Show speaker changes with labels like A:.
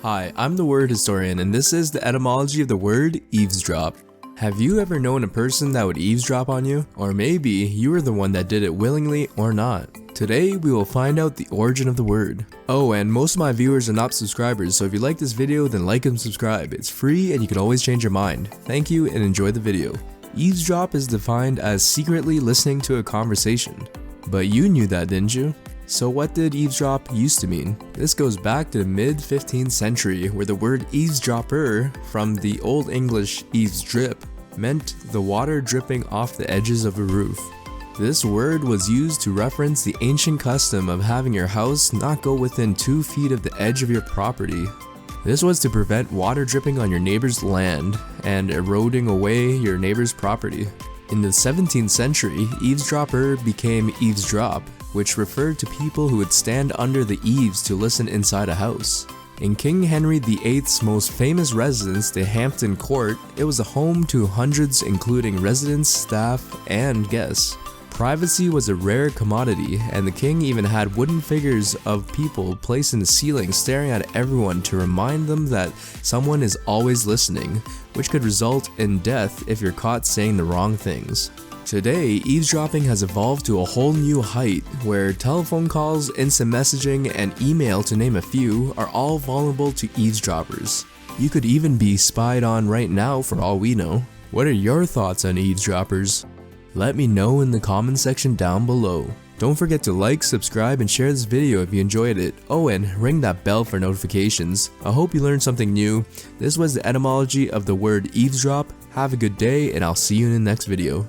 A: Hi, I'm the word historian, and this is the etymology of the word eavesdrop. Have you ever known a person that would eavesdrop on you? Or maybe you were the one that did it willingly or not. Today, we will find out the origin of the word. Oh, and most of my viewers are not subscribers, so if you like this video, then like and subscribe. It's free and you can always change your mind. Thank you and enjoy the video. Eavesdrop is defined as secretly listening to a conversation. But you knew that, didn't you? So what did eavesdrop used to mean? This goes back to the mid-15th century, where the word eavesdropper, from the Old English eavesdrip, meant the water dripping off the edges of a roof. This word was used to reference the ancient custom of having your house not go within 2 feet of the edge of your property. This was to prevent water dripping on your neighbor's land and eroding away your neighbor's property. In the 17th century, eavesdropper became eavesdrop, which referred to people who would stand under the eaves to listen inside a house. In King Henry VIII's most famous residence, the Hampton Court, it was a home to hundreds including residents, staff, and guests. Privacy was a rare commodity, and the king even had wooden figures of people placed in the ceiling staring at everyone to remind them that someone is always listening, which could result in death if you're caught saying the wrong things. Today, eavesdropping has evolved to a whole new height, where telephone calls, instant messaging, and email, to name a few, are all vulnerable to eavesdroppers. You could even be spied on right now for all we know. What are your thoughts on eavesdroppers? Let me know in the comment section down below. Don't forget to like, subscribe, and share this video if you enjoyed it. Oh, and ring that bell for notifications. I hope you learned something new. This was the etymology of the word eavesdrop. Have a good day, and I'll see you in the next video.